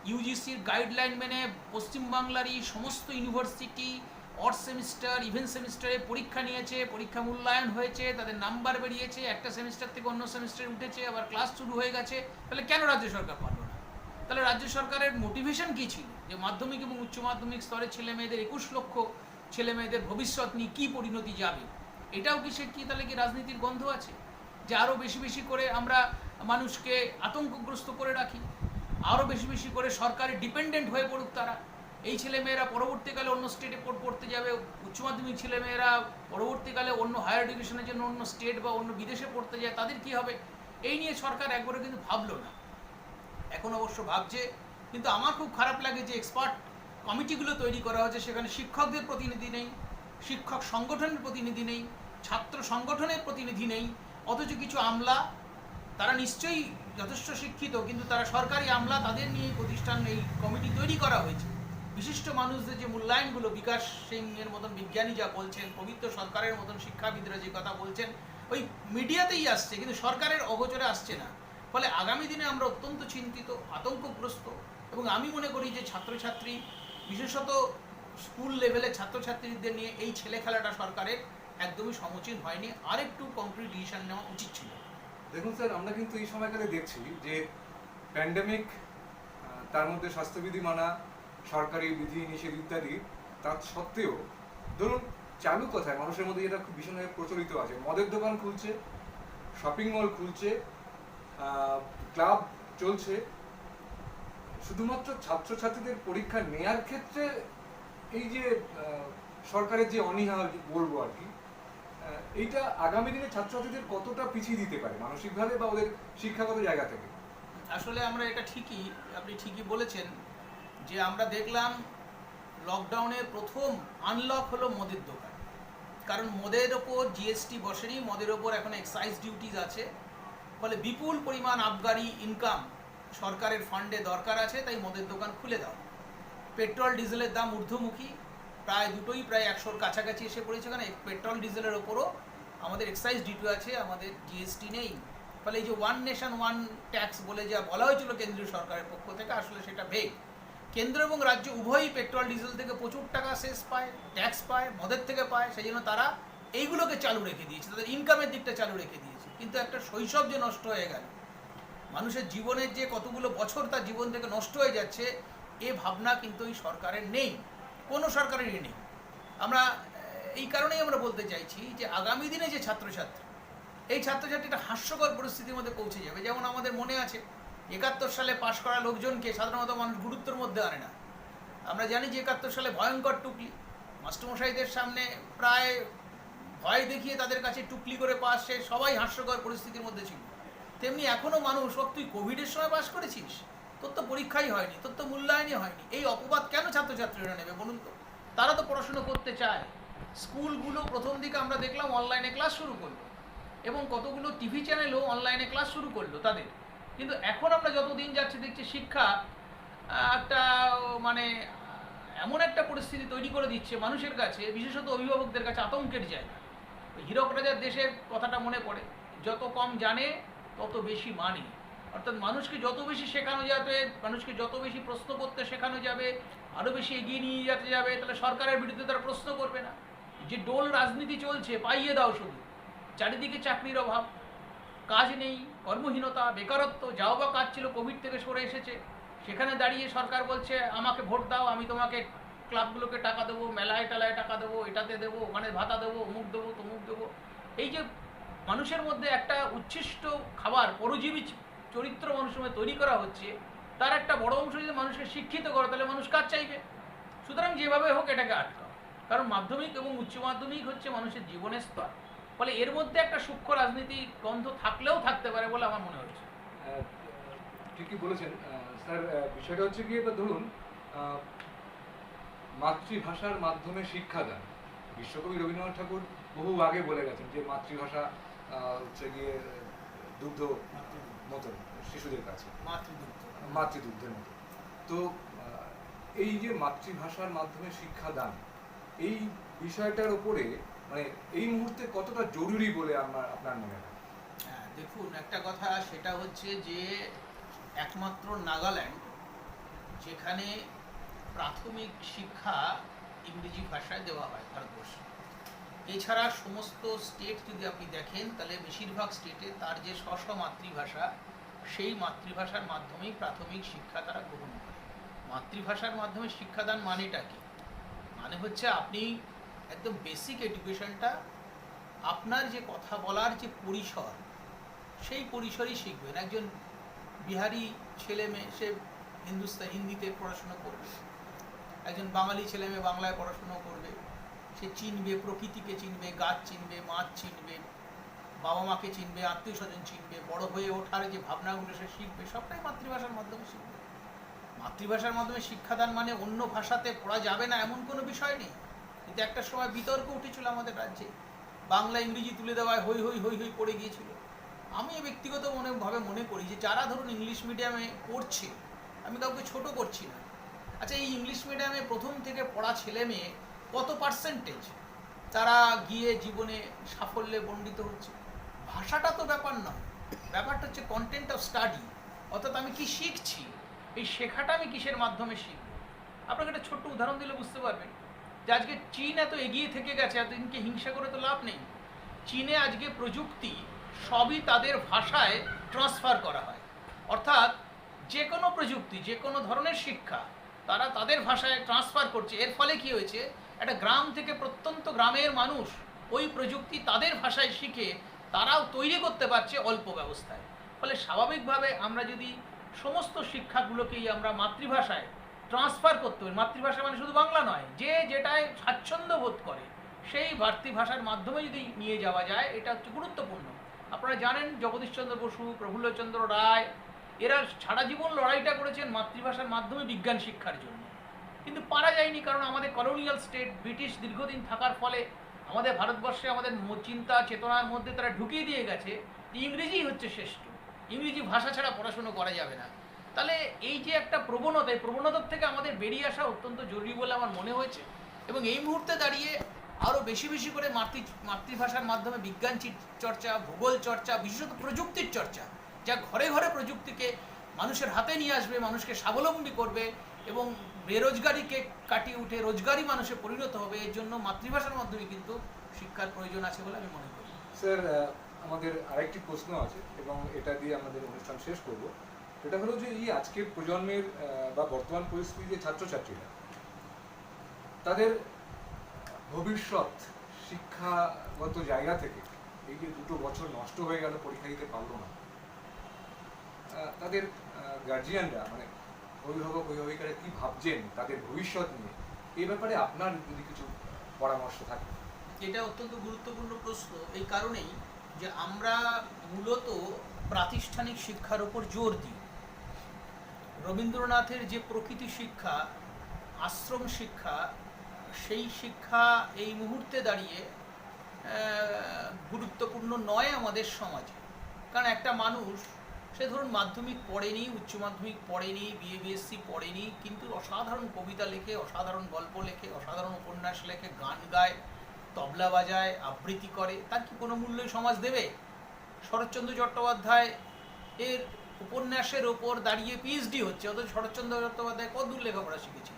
ইউজিসির গাইডলাইন মেনে পশ্চিমবাংলারই সমস্ত ইউনিভার্সিটি অড সেমিস্টার ইভেন সেমিস্টারে পরীক্ষা নিয়েছে, পরীক্ষা মূল্যায়ন হয়েছে, তাদের নাম্বার বেরিয়েছে, একটা সেমিস্টার থেকে অন্য সেমিস্টারে উঠেছে, আবার ক্লাস শুরু হয়ে গেছে। তাহলে কেন রাজ্য সরকার পারলো না? তাহলে রাজ্য সরকারের মোটিভেশন কী ছিল? যে মাধ্যমিক এবং উচ্চ মাধ্যমিক স্তরের ছেলে মেয়েদের 21 লক্ষ ছেলে মেয়েদের ভবিষ্যৎ নিয়ে কী পরিণতি যাবে, এটাও কি সে কি তাহলে কি রাজনীতির গন্ধ আছে? যে আরও বেশি বেশি করে আমরা মানুষকে আতঙ্কগ্রস্ত করে রাখি, আরও বেশি বেশি করে সরকারে ডিপেন্ডেন্ট হয়ে পড়ুক তারা। এই ছেলেমেয়েরা পরবর্তীকালে অন্য স্টেটে পড়তে যাবে, উচ্চ মাধ্যমিক ছেলেমেয়েরা পরবর্তীকালে অন্য হায়ার এডুকেশনের জন্য অন্য স্টেট বা অন্য বিদেশে পড়তে যায়, তাদের কি হবে? এই নিয়ে সরকার একবারও কিন্তু ভাবলো না। এখন অবশ্য ভাবছে, কিন্তু আমার খুব খারাপ লাগে যে এক্সপার্ট কমিটিগুলো তৈরি করা হয়েছে, সেখানে শিক্ষকদের প্রতিনিধি নেই, শিক্ষক সংগঠনের প্রতিনিধি নেই, ছাত্র সংগঠনের প্রতিনিধি নেই, অথচ কিছু আমলা, তারা নিশ্চয়ই যথেষ্ট শিক্ষিত, কিন্তু তারা সরকারি আমলা, তাদের নিয়ে প্রতিষ্ঠান এই কমিটি তৈরি করা হয়েছে। বিশিষ্ট মানুষদের যে মূল্যায়নগুলো, বিকাশ সিংয়ের মতন বিজ্ঞানী যা বলছেন, পবিত্র সরকারের মতন শিক্ষাবিদরা যে কথা বলছেন, ওই মিডিয়াতেই আসছে, কিন্তু সরকারের অগোচরে আসছে না। ফলে আগামী দিনে আমরা অত্যন্ত চিন্তিত, আতঙ্কগ্রস্ত। এবং আমি মনে করি যে ছাত্রছাত্রী, বিশেষত স্কুল লেভেলের ছাত্রছাত্রীদের নিয়ে এই ছেলে খেলাটা সরকারের একদমই সমীচীন হয়নি। আরেকটু কংক্রিট ডিসিশন নেওয়া উচিত ছিল। দেখুন স্যার, আমরা কিন্তু এই সময়কালে দেখছি যে প্যান্ডেমিক, তার মধ্যে স্বাস্থ্যবিধি মানা, সরকারি বিধি নিষেধ ইত্যাদি, তার সত্ত্বেও ধরুন চালু কথায় মানুষের মধ্যে যেটা খুব ভীষণভাবে প্রচলিত আছে, মদের দোকান খুলছে, শপিং মল খুলছে, ক্লাব চলছে। শুধুমাত্র ছাত্রছাত্রীদের পরীক্ষা নেয়ার ক্ষেত্রে এই যে সরকারের যে অনীহা বলবো আর কি, এইটা আগামী দিনে ছাত্রছাত্রীদের কতটা পিছিয়ে দিতে পারে মানসিকভাবে বা ওদের শিক্ষাগত জায়গা থেকে? আসলে আমরা এটা আপনি ঠিকই বলেছেন যে আমরা দেখলাম লকডাউনের প্রথম আনলক হলো মদের দোকান। কারণ মদের ওপর জিএসটি বসেনি, মদের ওপর এখন এক্সাইজ ডিউটিজ আছে। ফলে বিপুল পরিমাণ আবগারি ইনকাম সরকারের ফান্ডে দরকার আছে, তাই মদের দোকান খুলে দাও। পেট্রোল ডিজেলের দাম ঊর্ধ্বমুখী, প্রায় দুটোই প্রায় 100-র কাছাকাছি এসে পড়েছে। কারণ পেট্রোল ডিজেলের ওপরও আমাদের এক্সাইজ ডিউটি আছে, আমাদের জিএসটি নেই। ফলে এই যে ওয়ান নেশন ওয়ান ট্যাক্স বলে যা বলা হয়েছিল কেন্দ্রীয় সরকারের পক্ষ থেকে, আসলে সেটা ভেগ। কেন্দ্র এবং রাজ্য উভয়ই পেট্রোল ডিজেল থেকে প্রচুর টাকা শেষ পায়, ট্যাক্স পায়, মদের থেকে পায়। সেই জন্য তারা এইগুলোকে চালু রেখে দিয়েছে, তাদের ইনকামের দিকটা চালু রেখে দিয়েছে। কিন্তু একটা শৈশব যে নষ্ট হয়ে গেল, মানুষের জীবনের যে কতগুলো বছর তার জীবন থেকে নষ্ট হয়ে যাচ্ছে, এ ভাবনা কিন্তু এই সরকারের নেই, কোনো সরকারেরই নেই। আমরা এই কারণেই আমরা বলতে চাইছি যে আগামী দিনে যে ছাত্রছাত্রী, এই ছাত্রছাত্রীটা হাস্যকর পরিস্থিতির মধ্যে পৌঁছে যাবে। যেমন আমাদের মনে আছে 71 সালে পাশ করা লোকজনকে সাধারণত মানুষ গুরুত্বের মধ্যে আনে না। আমরা জানি যে 71 সালে ভয়ঙ্কর টুকলি, মাস্টারমশাইদের সামনে প্রায় ভয় দেখিয়ে তাদের কাছে টুকলি করে পাস, সে সবাই হাস্যকর পরিস্থিতির মধ্যে ছিল। তেমনি এখনও মানুষ, তুই কোভিডের সময় পাস করেছিস, তোর তো পরীক্ষাই হয়নি, তোর তো মূল্যায়নই হয়নি, এই অপবাদ কেন ছাত্রছাত্রীরা নেবে বলুন তো? তারা তো পড়াশুনো করতে চায়। স্কুলগুলো প্রথম দিকে আমরা দেখলাম অনলাইনে ক্লাস শুরু করলো, এবং কতগুলো টিভি চ্যানেলও অনলাইনে ক্লাস শুরু করলো তাদের। কিন্তু এখন আমরা যত দিন যাচ্ছে দেখছি শিক্ষা একটা মানে এমন একটা পরিস্থিতি তৈরি করে দিচ্ছে মানুষের কাছে, বিশেষত অভিভাবকদের কাছে আতঙ্কের জায়গা। হীরক রাজার দেশের কথাটা মনে পড়ে, যত কম জানে তত বেশি মানে। অর্থাৎ মানুষকে যত বেশি শেখানো যাবে, মানুষকে যত বেশি প্রশ্ন করতে শেখানো যাবে, আরও বেশি এগিয়ে নিয়ে যেতে যাবে, তাহলে সরকারের বিরুদ্ধে তারা প্রশ্ন করবে না। যে ডোল রাজনীতি চলছে, পাইয়ে দাও শুধু, চারিদিকে চাকরির অভাব, কাজ নেই, কর্মহীনতা, বেকারত্ব, যাও বা কাজ ছিল কোভিড থেকে সরে এসেছে, সেখানে দাঁড়িয়ে সরকার বলছে আমাকে ভোট দাও, আমি তোমাকে ক্লাবগুলোকে টাকা দেবো, মেলায় টেলায় টাকা দেবো, এটাতে দেবো, ওখানে ভাতা দেবো, অমুক দেবো, তমুক দেবো। এই যে মানুষের মধ্যে একটা উচ্ছিষ্ট খাবার, পরজীবী চরিত্র মানুষের মধ্যে তৈরি করা হচ্ছে, তার একটা বড় অংশ যদি মানুষকে শিক্ষিত করে তাহলে মানুষ কাজ চাইবে। সুতরাং যেভাবে হোক এটাকে আটকাও, কারণ মাধ্যমিক এবং উচ্চ মাধ্যমিক হচ্ছে মানুষের জীবনের স্তর। ফলে এর মধ্যে একটা সূক্ষ্ম রাজনীতি গন্ধ থাকলেও থাকতে পারে বলে আমার মনে হচ্ছে। ঠিকই বলেছেন স্যার। বিষয়টা হচ্ছে গিয়ে এবার ধরুন মাতৃভাষার মাধ্যমে শিক্ষাদান। বিশ্বকবি রবীন্দ্রনাথ ঠাকুর বহু আগে বলে গেছেন যে মাতৃভাষা হচ্ছে গিয়ে দুগ্ধ মতন শিশুদের কাছে, মাতৃদুগ্ধের মতো। তো এই যে মাতৃভাষার মাধ্যমে শিক্ষাদান, এই বিষয়টার উপরে মানে এই মুহূর্তে কতটা জরুরি বলে আপনার মনে হয়? হ্যাঁ, দেখুন একটা কথা, সেটা হচ্ছে যে একমাত্র নাগাল্যান্ড যেখানে প্রাথমিক শিক্ষা ইংরেজি ভাষায় দেওয়া হয় ভারতবর্ষে। এছাড়া সমস্ত স্টেট যদি আপনি দেখেন তাহলে বেশিরভাগ স্টেটে তার যে স্ব মাতৃভাষা, সেই মাতৃভাষার মাধ্যমেই প্রাথমিক শিক্ষা তারা গ্রহণ করে। মাতৃভাষার মাধ্যমে শিক্ষাদান মানেটা কি? মানে হচ্ছে আপনি একদম বেসিক এডুকেশনটা, আপনার যে কথা বলার যে পরিসর, সেই পরিসরই শিখবেন। একজন বিহারি ছেলে মেয়ে সে হিন্দিতে পড়াশুনো করবে, একজন বাঙালি ছেলে মেয়ে বাংলায় পড়াশুনো করবে, সে চিনবে, প্রকৃতিকে চিনবে, গাছ চিনবে, মাছ চিনবে, বাবা মাকে চিনবে, আত্মীয় স্বজন চিনবে, বড় হয়ে ওঠার যে ভাবনাগুলো সে শিখবে, সবটাই মাতৃভাষার মাধ্যমে শিখবে। মাতৃভাষার মাধ্যমে শিক্ষাদান মানে অন্য ভাষাতে পড়া যাবে না এমন কোনো বিষয় নেই। কিন্তু একটা সময় বিতর্ক উঠেছিল আমাদের রাজ্যে, বাংলা ইংরেজি তুলে দেওয়ায় হই হই হই হই পড়ে গিয়েছিল। আমি ব্যক্তিগত ভাবে মনে করি যে যারা ধরুন ইংলিশ মিডিয়ামে পড়ছে, আমি কাউকে ছোট করছি না, আচ্ছা এই ইংলিশ মিডিয়ামে প্রথম থেকে পড়া ছেলে মেয়ে কত পার্সেন্টেজ তারা গিয়ে জীবনে সাফল্যে বণ্ডিত হচ্ছে? ভাষাটা তো ব্যাপার নয়, ব্যাপারটা হচ্ছে কন্টেন্ট অফ স্টাডি, অর্থাৎ আমি কি শিখছি, এই শেখাটা আমি কিসের মাধ্যমে শিখব। আপনাকে একটা ছোট্ট উদাহরণ দিলে বুঝতে পারবেন যে আজকে চীন এত এগিয়ে থেকে গেছে, এতদিনকে হিংসা করে তো লাভ নেই। চীনে আজকে প্রযুক্তি সবই তাদের ভাষায় ট্রান্সফার করা হয়, অর্থাৎ যে কোনো প্রযুক্তি, যে কোনো ধরনের শিক্ষা তারা তাদের ভাষায় ট্রান্সফার করছে। এর ফলে কি হয়েছে, একটা গ্রাম থেকে প্রত্যন্ত গ্রামের মানুষ ওই প্রযুক্তি তাদের ভাষায় শিখে তারাও তৈরি করতে পারছে অল্প ব্যবস্থায়। ফলে স্বাভাবিকভাবে আমরা যদি সমস্ত শিক্ষাগুলোকেই আমরা মাতৃভাষায় ট্রান্সফার করতে পারি, মাতৃভাষা মানে শুধু বাংলা নয়, যে যেটায় স্বাচ্ছন্দ্য বোধ করে সেই মাতৃভাষার মাধ্যমে যদি নিয়ে যাওয়া যায়, এটা হচ্ছে গুরুত্বপূর্ণ। আপনারা জানেন জগদীশচন্দ্র বসু, প্রফুল্লচন্দ্র রায়, এরা সারা জীবন লড়াইটা করেছেন মাতৃভাষার মাধ্যমে বিজ্ঞান শিক্ষার জন্য, কিন্তু পারা যায়নি, কারণ আমাদের কলোনিয়াল স্টেট ব্রিটিশ দীর্ঘদিন থাকার ফলে আমাদের ভারতবর্ষে আমাদের চিন্তা চেতনার মধ্যে তারা ঢুকিয়ে দিয়ে গেছে ইংরেজি হচ্ছে শ্রেষ্ঠ, ইংরেজি ভাষা ছাড়া পড়াশুনো করা যাবে না। তাহলে এই যে একটা প্রবণতা, এই প্রবণতার থেকে আমাদের বেরিয়ে আসা অত্যন্ত জরুরি বলে আমার মনে হয়েছে। এবং এই মুহূর্তে দাঁড়িয়ে আরও বেশি বেশি করে মাতৃভাষার মাধ্যমে বিজ্ঞান চর্চা, ভূগোল চর্চা, বিশেষত প্রযুক্তির চর্চা, যা ঘরে ঘরে প্রযুক্তিকে মানুষের হাতে নিয়ে আসবে, মানুষকে স্বাবলম্বী করবে এবং বেরোজগারিকে কাটিয়ে উঠে রোজগারি মানুষে পরিণত হবে, এর জন্য মাতৃভাষার মাধ্যমে কিন্তু শিক্ষার প্রয়োজন আছে বলে আমি মনে করি। স্যার, আমাদের আরেকটি প্রশ্ন আছে এবং এটা দিয়ে আমাদের অনুষ্ঠান শেষ করব। সেটা হলো যে এই আজকের প্রজন্মের বা বর্তমান পরিস্থিতিতে ছাত্রছাত্রীরা তাদের ভবিষ্যৎ শিক্ষাগত জায়গা থেকে এই যে 2 বছর নষ্ট হয়ে গেল, পরীক্ষা দিতে পারলো না, তাদের গার্জিয়ানরা মানে অভিভাবক অভিভাবিকারা কি ভাবছেন তাদের ভবিষ্যৎ নিয়ে, এই ব্যাপারে আপনার যদি কিছু পরামর্শ থাকে? এটা অত্যন্ত গুরুত্বপূর্ণ প্রশ্ন, এই কারণেই যে আমরা মূলত প্রাতিষ্ঠানিক শিক্ষার উপর জোর দিই। রবীন্দ্রনাথের যে প্রকৃতি শিক্ষা, আশ্রম শিক্ষা, সেই শিক্ষা এই মুহূর্তে দাঁড়িয়ে গুরুত্বপূর্ণ নয় আমাদের সমাজে। কারণ একটা মানুষ, সে ধরুন মাধ্যমিক পড়েনি, উচ্চ মাধ্যমিক পড়েনি, বিএসসি পড়েনি, কিন্তু অসাধারণ কবিতা লেখে, অসাধারণ গল্প লেখে, অসাধারণ উপন্যাস লেখে, গান গায়, তবলা বাজায়, আবৃত্তি করে, তার কি কোনো মূল্যই সমাজ দেবে? শরৎচন্দ্র চট্টোপাধ্যায় এর উপন্যাসের ওপর দাঁড়িয়ে পিএইচডি হচ্ছে, অথচ শরৎচন্দ্র চট্টোপাধ্যায় কতদূর লেখাপড়া শিখেছিল?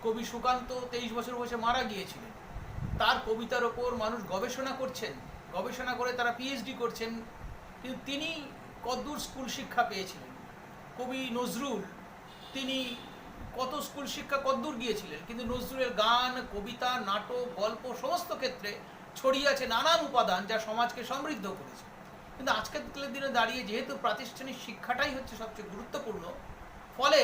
কবি সুকান্ত 23 বছর বয়সে মারা গিয়েছিলেন, তার কবিতার ওপর মানুষ গবেষণা করছেন, গবেষণা করে তারা পিএইচডি করছেন, কিন্তু তিনি কতদূর স্কুল শিক্ষা পেয়েছিলেন? কবি নজরুল তিনি কত স্কুল শিক্ষা কতদূর গিয়েছিলেন? কিন্তু নজরুলের গান, কবিতা, নাটক, গল্প সমস্ত ক্ষেত্রে ছড়িয়ে আছে নানান উপাদান যা সমাজকে সমৃদ্ধ করেছে। কিন্তু আজকের দিনে দাঁড়িয়ে যেহেতু প্রাতিষ্ঠানিক শিক্ষাটাই হচ্ছে সবচেয়ে গুরুত্বপূর্ণ, ফলে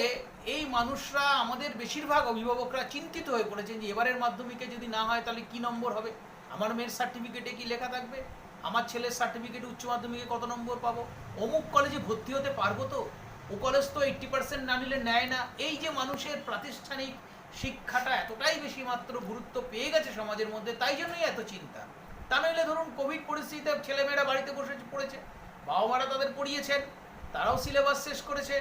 এই মানুষরা, আমাদের বেশিরভাগ অভিভাবকরা চিন্তিত হয়ে পড়েছেন যে এবারের মাধ্যমিকে যদি না হয় তাহলে কি নম্বর হবে, আমার মেয়ের সার্টিফিকেটে কি লেখা থাকবে, আমার ছেলের সার্টিফিকেটে উচ্চ মাধ্যমিকে কত নম্বর পাবো, অমুক কলেজে ভর্তি হতে পারবো তো, ও কলেজ তো 80% না নিলে নেয় না। এই যে মানুষের প্রাতিষ্ঠানিক শিক্ষাটা এতটাই বেশি মাত্র গুরুত্ব পেয়ে গেছে সমাজের মধ্যে, তাই জন্যই এত চিন্তা। তা নইলে ধরুন কোভিড পরিস্থিতিতে ছেলেমেয়েরা বাড়িতে বসে পড়েছে, বাবা মারা তাদের পড়িয়েছেন, তারাও সিলেবাস শেষ করেছে,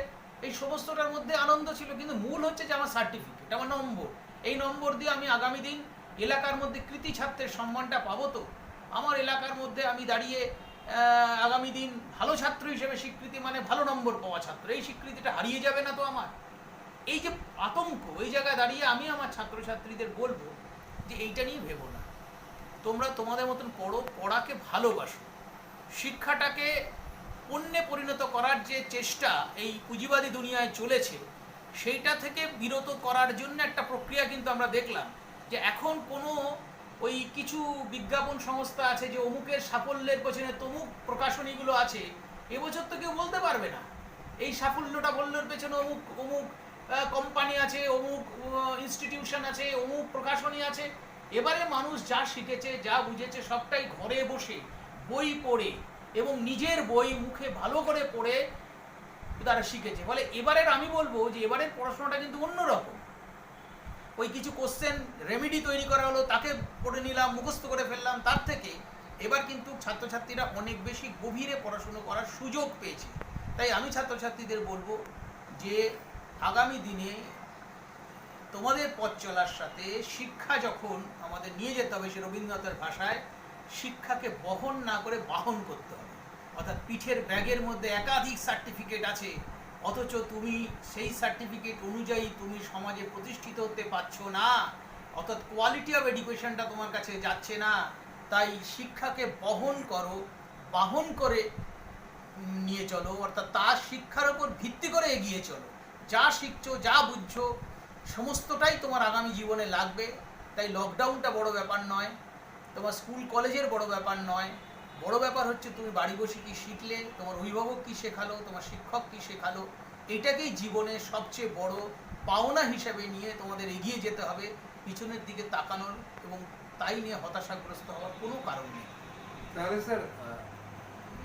এই সমস্তটার মধ্যে আনন্দ ছিল। কিন্তু মূল হচ্ছে যে আমার সার্টিফিকেট, আমার নম্বর, এই নম্বর দিয়ে আমি আগামী দিন এলাকার মধ্যে কৃতি ছাত্রের সম্মানটা পাবো তো, আমার এলাকার মধ্যে আমি দাঁড়িয়ে আগামী দিন ভালো ছাত্র হিসেবে স্বীকৃতি, মানে ভালো নম্বর পাওয়া ছাত্র, এই স্বীকৃতিটা হারিয়ে যাবে না তো আমার? এই যে আতঙ্ক, এই জায়গায় দাঁড়িয়ে আমি আমার ছাত্রছাত্রীদের বলবো যে এইটা নিয়ে ভেবো না, তোমরা তোমাদের মতন পড়ো, পড়াকে ভালোবাসো, শিক্ষাটাকে পণ্যে পরিণত করার যে চেষ্টা এই পুঁজিবাদী দুনিয়ায় চলেছে সেইটা থেকে বিরত করার জন্য একটা প্রক্রিয়া কিন্তু আমরা দেখলাম যে এখন কোনো ওই কিছু বিজ্ঞাপন সংস্থা আছে যে অমুকের সাফল্যের পেছনে তমুক প্রকাশনীগুলো আছে, এবছর তো কেউ বলতে পারবে না এই সাফল্যটা বললের পেছনে অমুক অমুক কোম্পানি আছে, অমুক ইনস্টিটিউশন আছে, অমুক প্রকাশনী আছে। এবারে মানুষ যা শিখেছে, যা বুঝেছে সবটাই ঘরে বসে বই পড়ে এবং নিজের বই মুখে ভালো করে পড়ে তারা শিখেছে। ফলে এবারের আমি বলবো যে এবারের পড়াশোনাটা কিন্তু অন্যরকম। ওই কিছু কোশ্চেন রেমেডি তৈরি করা হলো, তাকে পড়ে নিলাম, মুখস্থ করে ফেললাম, তার থেকে এবার কিন্তু ছাত্রছাত্রীরা অনেক বেশি গভীরে পড়াশুনো করার সুযোগ পেয়েছে। তাই আমি ছাত্রছাত্রীদের বলবো যে আগামী দিনে তোমাদের পথ চলার সাথে শিক্ষা যখন আমাদের নিয়ে যেতে হবে, সে রবীন্দ্রনাথের ভাষায় শিক্ষাকে বহন না করে বাহন করতে হবে। অর্থাৎ পিঠের ব্যাগের মধ্যে একাধিক সার্টিফিকেট আছে, অথচ তুমি সেই সার্টিফিকেট অনুযায়ী তুমি সমাজে প্রতিষ্ঠিত হতে পারছো না, অর্থাৎ কোয়ালিটি অফ এডুকেশনটা তোমার কাছে যাচ্ছে না। তাই শিক্ষাকে বহন করো, বাহন করে নিয়ে চলো, অর্থাৎ তার শিক্ষার উপর ভিত্তি করে এগিয়ে চলো। যা শিখছো, যা বুঝছো সমস্তটাই তোমার আগামী জীবনে লাগবে। তাই লকডাউনটা বড় ব্যাপার নয়, তোমার স্কুল কলেজের বড় ব্যাপার নয়, বড় ব্যাপার হচ্ছে তুমি বাড়ি বসে কী শিখলে, তোমার অভিভাবক কী শেখালো, তোমার শিক্ষক কী শেখালো। এটাকেই জীবনের সবচেয়ে বড় পাওনা হিসেবে নিয়ে তোমাদের এগিয়ে যেতে হবে, পিছনের দিকে তাকানোর এবং তাই নিয়ে হতাশাগ্রস্ত হওয়ার কোনো কারণ নেই। তাহলে স্যার,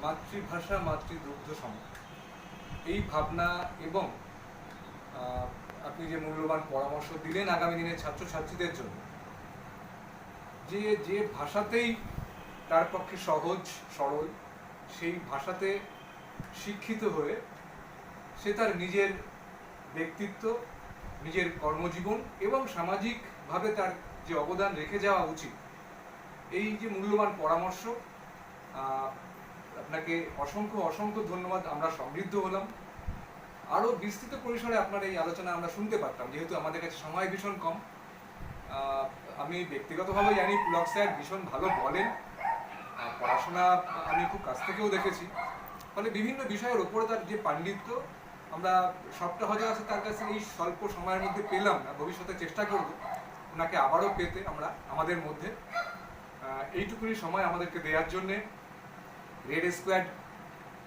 মাতৃভাষা মাতৃদুগ্ধ সম, এই ভাবনা এবং আপনি যে মূল্যবান পরামর্শ দিলেন আগামী দিনের ছাত্রছাত্রীদের জন্য, যে ভাষাতেই তার পক্ষে সহজ সরল, সেই ভাষাতে শিক্ষিত হয়ে সে তার নিজের ব্যক্তিত্ব, নিজের কর্মজীবন এবং সামাজিকভাবে তার যে অবদান রেখে যাওয়া উচিত, এই যে মূল্যবান পরামর্শ, আপনাকে অসংখ্য অসংখ্য ধন্যবাদ। আমরা সমৃদ্ধ হলাম, আরও বিস্তৃত পরিসরে আপনার এই আলোচনা আমরা শুনতে পারতাম, যেহেতু আমাদের কাছে সময় ভীষণ কম। আমি ব্যক্তিগতভাবে জানি পুলক স্যার ভীষণ ভালো বলেন, পড়াশোনা আমি খুব কাছ থেকেও দেখেছি, ফলে বিভিন্ন বিষয়ের ওপরে তার যে পাণ্ডিত্য আমরা সবটা হয়তো আছে তার কাছে এই স্বল্প সময়ের মধ্যে পেলাম না। ভবিষ্যতে চেষ্টা করব ওনাকে আবারও পেতে আমরা আমাদের মধ্যে। এইটুকুনি সময় আমাদেরকে দেওয়ার জন্যে রেড স্কোয়াড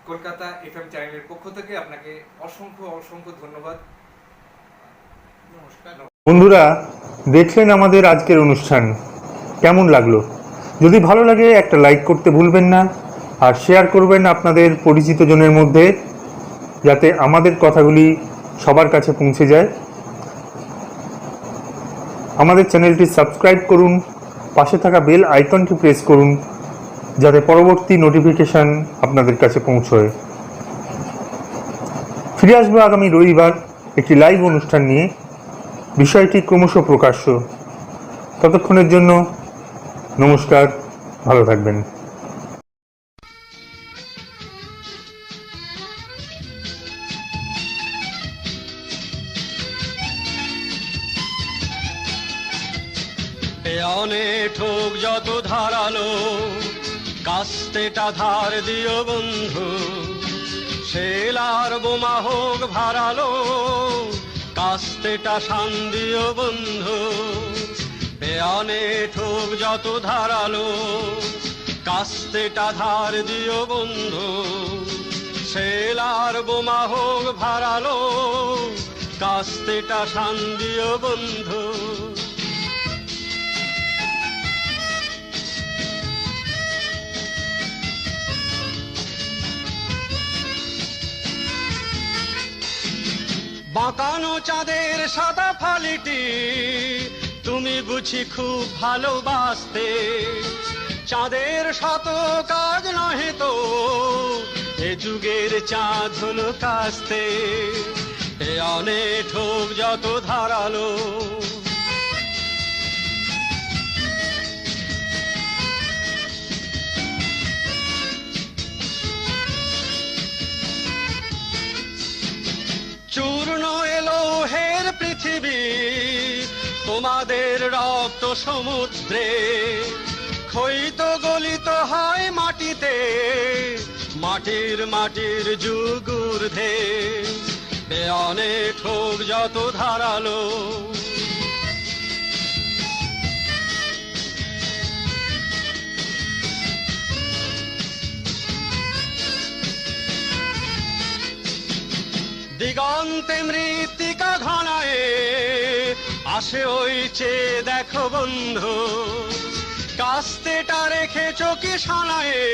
কলকাতা FM চ্যানেলের পক্ষ থেকে আপনাকে অসংখ্য অসংখ্য ধন্যবাদ। নমস্কার। বন্ধুরা, দেখলেন আমাদের আজকের অনুষ্ঠান, কেমন লাগলো? যদি ভালো লাগে একটা লাইক করতে ভুলবেন না, আর শেয়ার করবেন আপনাদের পরিচিত জনের মধ্যে, যাতে আমাদের কথাগুলি সবার কাছে পৌঁছে যায়। আমাদের চ্যানেলটি সাবস্ক্রাইব করুন, পাশে থাকা বেল আইকনটি প্রেস করুন, যাতে পরবর্তী নোটিফিকেশান আপনাদের কাছে পৌঁছয়। ফিরে আসবো আগামী রবিবার একটি লাইভ অনুষ্ঠান নিয়ে, বিষয়টি ক্রমশ প্রকাশ্য। ততক্ষণের জন্য নমস্কার, ভালো থাকবেন। ঠোক যত ধারালো, কাস্তেটা ধার দিও বন্ধু, শেলার বোমা হোক ভারালো, কাস্তেটা শান দিও বন্ধু, পেয়ানে ঠোক যত ধারালো, কাস্তেটা ধার দিও বন্ধু, শেলার বোমা হোক ভারালো, কাস্তেটা শান দিও বন্ধু। বাঁকানো চাঁদের সাদা ফালিটি তুমি বুঝি খুব ভালোবাসতে, চাঁদের শত কাজ নহে তো এ যুগের চাঁদ হলো কাস্তে, এ অনেক ঠোক যত ধারালো, চূর্ণ এলো হের পৃথিবী তোমাদের রক্ত সমুদ্রে, ক্ষয়িত গলিত হয় মাটিতে, মাটির মাটির যুগুর্ধে, বেয়ানে ঠোক যত ধারালো, দিগন্তে মৃত্তিকা ঘনায়ে আসে ওই চেয়ে দেখো বন্ধু, কাস্তেটা রেখেছ কি সানায়ে,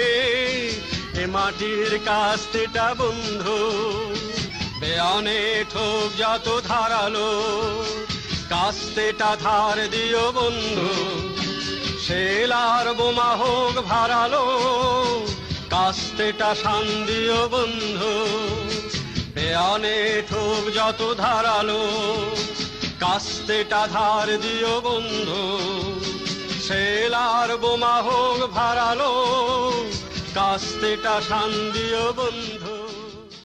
এ মাটির কাস্তেটা বন্ধু, বেয়ানে ঠোক যত ধারালো, কাস্তেটা ধার দিও বন্ধু, শেলার বোমা হোক ভারালো, কাস্তেটা শান দিও বন্ধু, বেয়ানে ঠোক যত ধারালো, কাস্তেটা ধার দিও বন্ধু, শেলার বোমা হোক ভারালো, কাস্তেটা শান দিও বন্ধু।